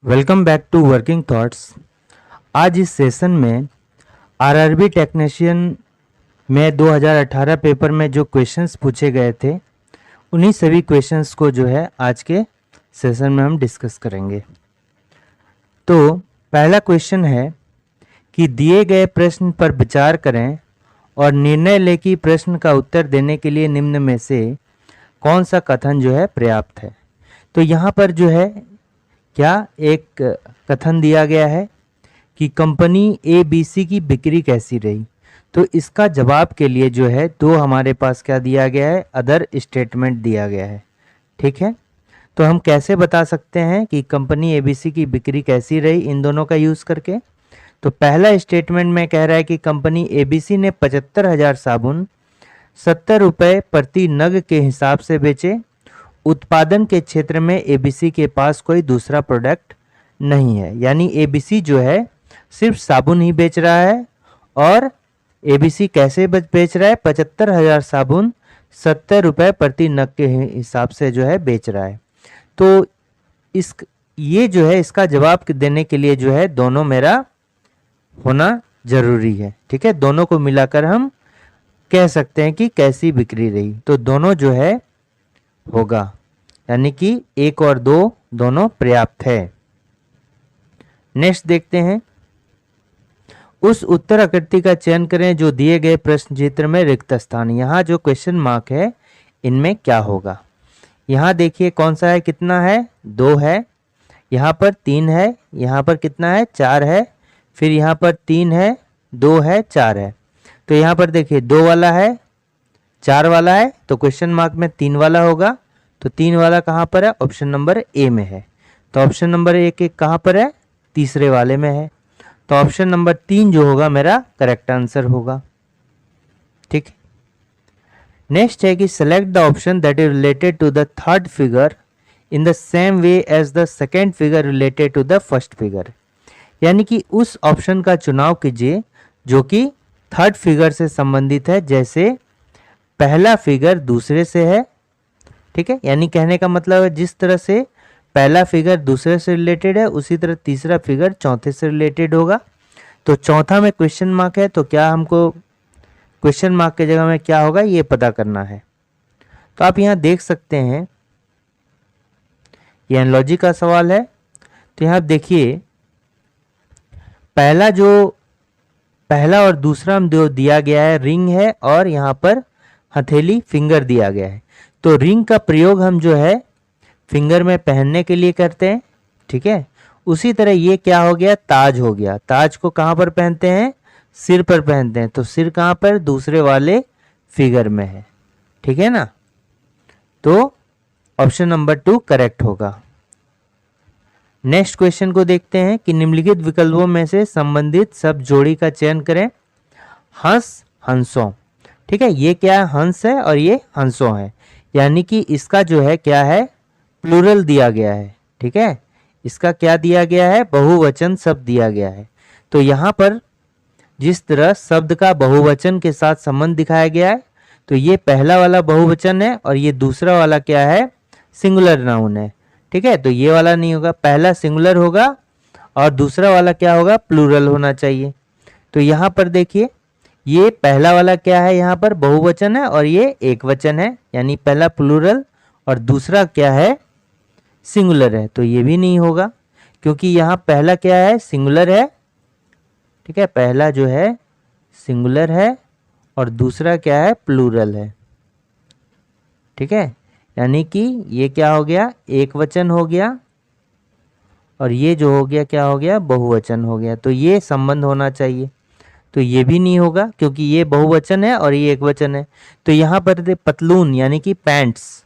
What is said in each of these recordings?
Welcome back to working thoughts. आज इस session में आरआरबी टेक्नीशियन में 2018 पेपर में जो क्वेश्चंस पूछे गए थे उन्हीं सभी क्वेश्चंस को जो है आज के सेशन में हम डिस्कस करेंगे। तो पहला क्वेश्चन है कि दिए गए प्रश्न पर विचार करें और निर्णय लें कि प्रश्न का उत्तर देने के लिए निम्न में से कौन सा कथन जो है पर्याप्त है। तो यहाँ पर जो है क्या एक कथन दिया गया है कि कंपनी ABC की बिक्री कैसी रही। तो इसका जवाब के लिए जो है दो हमारे पास क्या दिया गया है, अदर स्टेटमेंट दिया गया है। ठीक है, तो हम कैसे बता सकते हैं कि कंपनी ABC की बिक्री कैसी रही इन दोनों का यूज़ करके। तो पहला स्टेटमेंट में कह रहा है कि कंपनी ABC ने 75,000 साबुन 70 रुपये प्रति नग के हिसाब से बेचे। उत्पादन के क्षेत्र में ABC के पास कोई दूसरा प्रोडक्ट नहीं है, यानी ABC जो है सिर्फ साबुन ही बेच रहा है। और ABC कैसे बेच रहा है, 75,000 साबुन 70 रुपये प्रति नग के हिसाब से जो है बेच रहा है। तो ये जो है इसका जवाब देने के लिए जो है दोनों मेरा होना जरूरी है। ठीक है, दोनों को मिलाकर हम कह सकते हैं कि कैसी बिक्री रही। तो दोनों जो है होगा, यानी कि 1 और 2 दोनों पर्याप्त है। नेक्स्ट देखते हैं, उस उत्तर आकृति का चयन करें जो दिए गए प्रश्न चित्र में रिक्त स्थान। यहाँ जो क्वेश्चन मार्क है इनमें क्या होगा। यहाँ देखिए कौन सा है, कितना है, 2 है, यहाँ पर 3 है, यहाँ पर कितना है, 4 है, फिर यहाँ पर 3 है, 2 है, 4 है। तो यहाँ पर देखिए 2 वाला है, 4 वाला है, तो क्वेश्चन मार्क में 3 वाला होगा। तो 3 वाला कहाँ पर है, ऑप्शन नंबर ए में है। तो ऑप्शन नंबर ए के कहाँ पर है, तीसरे वाले में है। तो ऑप्शन नंबर 3 जो होगा मेरा करेक्ट आंसर होगा। ठीक, नेक्स्ट है कि select the option that is related to the third figure in the same way as the second figure related to the first figure. यानी कि उस ऑप्शन का चुनाव कीजिए जो कि थर्ड फिगर से संबंधित है, जैसे पहला फिगर दूसरे से है। ठीक है, यानी कहने का मतलब है जिस तरह से पहला फिगर दूसरे से रिलेटेड है उसी तरह तीसरा फिगर चौथे से रिलेटेड होगा। तो चौथा में क्वेश्चन मार्क है, तो क्या हमको क्वेश्चन मार्क की जगह में क्या होगा ये पता करना है। तो आप यहाँ देख सकते हैं ये एनालॉजी का सवाल है। तो यहाँ देखिए पहला और दूसरा जो दिया गया है रिंग है और यहाँ पर हथेली फिंगर दिया गया है। तो रिंग का प्रयोग हम जो है फिंगर में पहनने के लिए करते हैं। ठीक है, उसी तरह ये क्या हो गया, ताज हो गया। ताज को कहाँ पर पहनते हैं, सिर पर पहनते हैं। तो सिर कहाँ पर, दूसरे वाले फिगर में है। ठीक है ना, तो ऑप्शन नंबर 2 करेक्ट होगा। नेक्स्ट क्वेश्चन को देखते हैं कि निम्नलिखित विकल्पों में से संबंधित शब्द जोड़ी का चयन करें। हंस, हंसों। ठीक है, ये क्या है, हंस है और ये हंसों है, यानी कि इसका जो है क्या है, प्लूरल दिया गया है। ठीक है, इसका क्या दिया गया है, बहुवचन शब्द दिया गया है। तो यहाँ पर जिस तरह शब्द का बहुवचन के साथ संबंध दिखाया गया है, तो ये पहला वाला बहुवचन है और ये दूसरा वाला क्या है, सिंगुलर नाउन है। ठीक है, तो ये वाला नहीं होगा, पहला सिंगुलर होगा और दूसरा वाला क्या होगा, प्लूरल होना चाहिए। तो यहाँ पर देखिए ये पहला वाला क्या है, यहाँ पर बहुवचन है और ये एक वचन है, यानी पहला प्लूरल और दूसरा क्या है, सिंगुलर है। तो ये भी नहीं होगा क्योंकि यहाँ पहला क्या है, सिंगुलर है। ठीक है, पहला जो है सिंगुलर है और दूसरा क्या है, प्लूरल है। ठीक है, यानी कि ये क्या हो गया, एक वचन हो गया और ये जो हो गया क्या हो गया, बहुवचन हो गया। तो ये संबंध होना चाहिए, तो ये भी नहीं होगा क्योंकि ये बहुवचन है और ये एक वचन है। तो यहाँ पर पतलून यानी कि पैंट्स,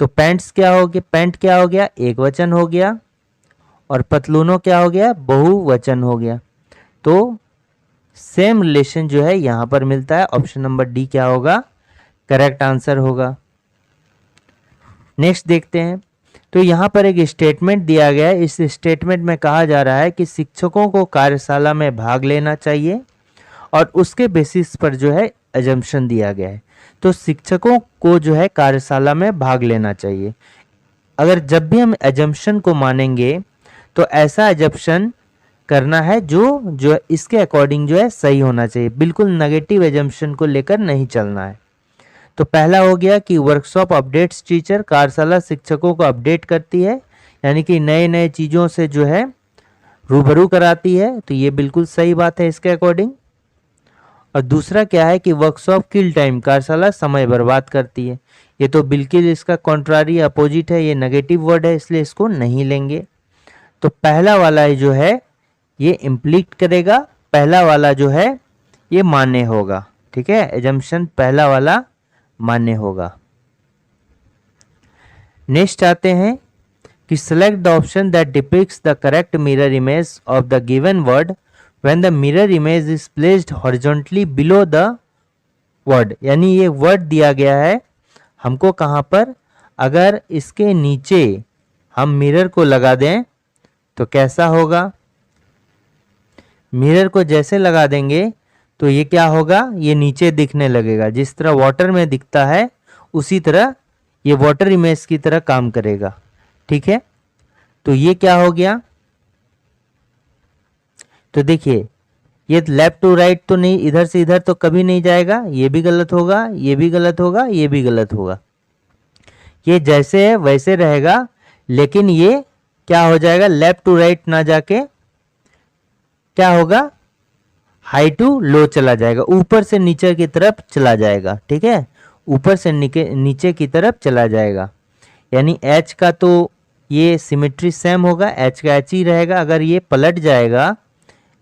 तो पैंट्स क्या हो गया, पैंट क्या हो गया, एक वचन हो गया और पतलूनों क्या हो गया, बहुवचन हो गया। तो सेम रिलेशन जो है यहाँ पर मिलता है। ऑप्शन नंबर डी क्या होगा, करेक्ट आंसर होगा। नेक्स्ट देखते हैं, तो यहाँ पर एक स्टेटमेंट दिया गया है। इस स्टेटमेंट में कहा जा रहा है कि शिक्षकों को कार्यशाला में भाग लेना चाहिए और उसके बेसिस पर जो है अजम्पशन दिया गया है। तो शिक्षकों को जो है कार्यशाला में भाग लेना चाहिए। अगर जब भी हम अजम्पशन को मानेंगे तो तो ऐसा एजम्पशन करना है जो इसके अकॉर्डिंग जो है सही होना चाहिए, बिल्कुल नेगेटिव एजम्पशन को लेकर नहीं चलना है। तो पहला हो गया कि वर्कशॉप अपडेट्स टीचर, कार्यशाला शिक्षकों को अपडेट करती है, यानी कि नए नए चीज़ों से जो है रूबरू कराती है, तो ये बिल्कुल सही बात है इसके अकॉर्डिंग। और दूसरा क्या है कि वर्कशॉप किल टाइम, कार्यशाला समय बर्बाद करती है, ये तो बिल्कुल इसका कॉन्ट्रारी अपोजिट है, ये नेगेटिव वर्ड है, इसलिए इसको नहीं लेंगे। तो पहला वाला जो है ये इम्प्लीट करेगा, पहला वाला जो है ये मान्य होगा, ठीक है, एजम्पशन पहला वाला मान्य होगा। नेक्स्ट आते हैं कि select the option that depicts the correct mirror image of the given word when the mirror image is placed horizontally below the word। यानी ये word दिया गया है हमको कहाँ पर, अगर इसके नीचे हम मिरर को लगा दें तो कैसा होगा। मिरर को जैसे लगा देंगे तो ये क्या होगा, ये नीचे दिखने लगेगा, जिस तरह वाटर में दिखता है उसी तरह ये वाटर इमेज की तरह काम करेगा, ठीक है। तो ये क्या हो गया, तो देखिए ये लेफ्ट टू राइट तो नहीं, इधर से इधर तो कभी नहीं जाएगा, ये भी गलत होगा, ये भी गलत होगा, ये भी गलत होगा, ये जैसे है वैसे रहेगा, लेकिन ये क्या हो जाएगा, लेफ्ट टू राइट ना जाके क्या होगा, हाई टू लो चला जाएगा, ऊपर से नीचे की तरफ चला जाएगा, ठीक है, ऊपर से नीचे की तरफ चला जाएगा। यानी एच का तो ये सिमेट्री सेम होगा, एच का एच ही रहेगा। अगर ये पलट जाएगा,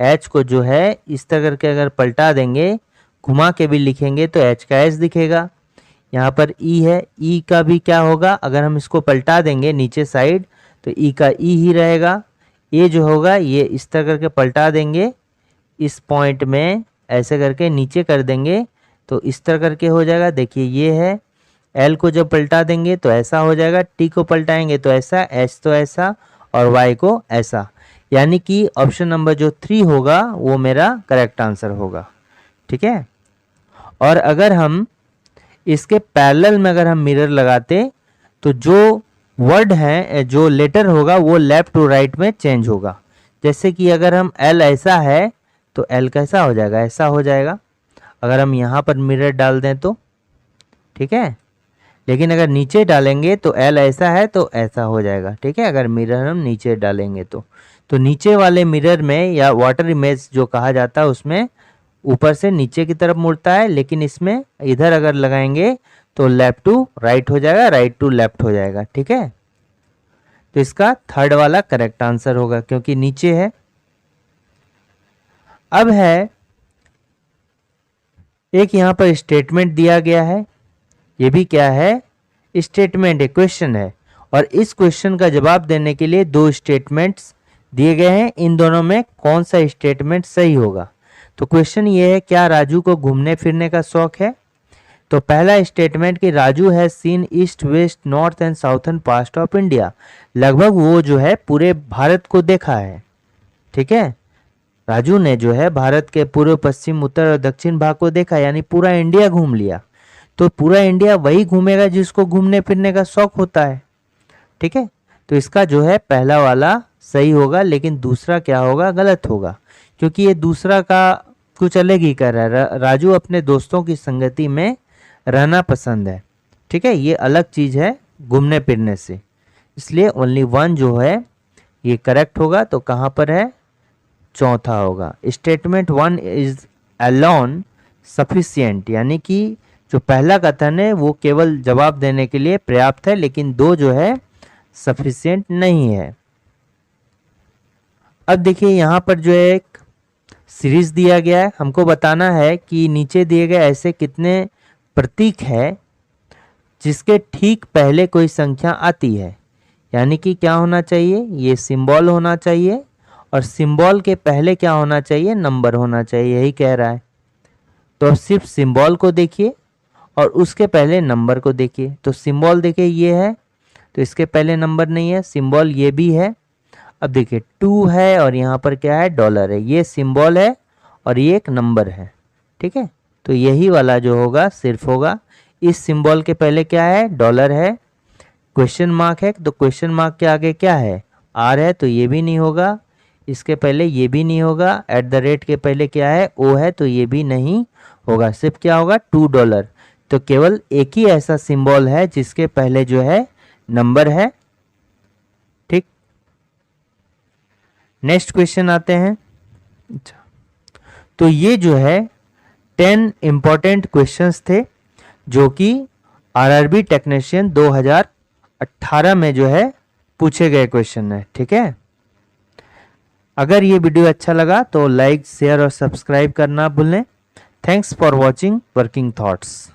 एच को जो है इस तरह करके अगर पलटा देंगे, घुमा के भी लिखेंगे तो एच का एच दिखेगा। यहाँ पर ई है, ई का भी क्या होगा, अगर हम इसको पलटा देंगे नीचे साइड तो ई का ई ही रहेगा। ये जो होगा ये इस तरह करके पलटा देंगे, इस पॉइंट में ऐसे करके नीचे कर देंगे तो इस तरह करके हो जाएगा। देखिए ये है, एल को जब पलटा देंगे तो ऐसा हो जाएगा, टी को पलटाएंगे तो ऐसा, एच तो ऐसा और वाई को ऐसा। यानी कि ऑप्शन नंबर जो 3 होगा वो मेरा करेक्ट आंसर होगा, ठीक है। और अगर हम इसके पैरेलल में अगर हम मिरर लगाते तो जो वर्ड है, जो लेटर होगा वो लेफ्ट टू राइट में चेंज होगा। जैसे कि अगर हम एल ऐसा है तो एल कैसा हो जाएगा, ऐसा हो जाएगा, अगर हम यहाँ पर मिरर डाल दें तो, ठीक है। लेकिन अगर नीचे डालेंगे तो एल ऐसा है तो ऐसा हो जाएगा, ठीक है, अगर मिरर हम नीचे डालेंगे तो नीचे वाले मिरर में या वाटर इमेज जो कहा जाता है उसमें ऊपर से नीचे की तरफ मुड़ता है, लेकिन इसमें इधर अगर लगाएंगे तो लेफ्ट टू राइट हो जाएगा, राइट टू लेफ्ट हो जाएगा, ठीक है। तो इसका थर्ड वाला करेक्ट आंसर होगा क्योंकि नीचे है। अब है एक यहाँ पर स्टेटमेंट दिया गया है, ये भी क्या है, स्टेटमेंट है, क्वेश्चन है, और इस क्वेश्चन का जवाब देने के लिए 2 स्टेटमेंट्स दिए गए हैं। इन दोनों में कौन सा स्टेटमेंट सही होगा। तो क्वेश्चन ये है, क्या राजू को घूमने फिरने का शौक है। तो पहला स्टेटमेंट कि Raju has seen east west north and southern part of India, लगभग वो जो है पूरे भारत को देखा है, ठीक है। राजू ने जो है भारत के पूर्व पश्चिम उत्तर और दक्षिण भाग को देखा, यानी पूरा इंडिया घूम लिया। तो पूरा इंडिया वही घूमेगा जिसको घूमने फिरने का शौक होता है, ठीक है। तो इसका जो है पहला वाला सही होगा, लेकिन दूसरा क्या होगा, गलत होगा, क्योंकि ये दूसरा का कुछ अलग ही कर रहा है। राजू अपने दोस्तों की संगति में रहना पसंद है, ठीक है, ये अलग चीज है घूमने फिरने से, इसलिए ओनली 1 जो है ये करेक्ट होगा। तो कहाँ पर है, चौथा होगा। स्टेटमेंट 1 इज अलोन सफिशिएंट, यानी कि जो पहला कथन है वो केवल जवाब देने के लिए पर्याप्त है, लेकिन 2 जो है सफिशिएंट नहीं है। अब देखिए यहाँ पर जो है एक सीरीज दिया गया है, हमको बताना है कि नीचे दिए गए ऐसे कितने प्रतीक है जिसके ठीक पहले कोई संख्या आती है। यानी कि क्या होना चाहिए, ये सिंबल होना चाहिए, और सिंबल के पहले क्या होना चाहिए, नंबर होना चाहिए, यही कह रहा है। तो अब सिर्फ सिंबल को देखिए और उसके पहले नंबर को देखिए। तो सिंबल देखिए ये है, तो इसके पहले नंबर नहीं है, सिंबल ये भी है। अब देखिए 2 है और यहाँ पर क्या है, डॉलर है, ये सिंबल है और ये एक नंबर है, ठीक है। तो यही वाला जो होगा सिर्फ होगा। इस सिंबल के पहले क्या है, डॉलर है, क्वेश्चन मार्क है, तो क्वेश्चन मार्क के आगे क्या है, आर है तो ये भी नहीं होगा, इसके पहले ये भी नहीं होगा, एट द रेट के पहले क्या है, ओ है, तो ये भी नहीं होगा। सिर्फ क्या होगा, $2। तो केवल एक ही ऐसा सिंबल है जिसके पहले जो है नंबर है। ठीक, नेक्स्ट क्वेश्चन आते हैं। अच्छा, तो ये जो है 10 इंपॉर्टेंट क्वेश्चंस थे जो कि आरआरबी टेक्नीशियन 2018 में जो है पूछे गए क्वेश्चन है। ठीक है, अगर ये वीडियो अच्छा लगा तो लाइक, शेयर और सब्सक्राइब करना भूलें। Thanks for watching working thoughts.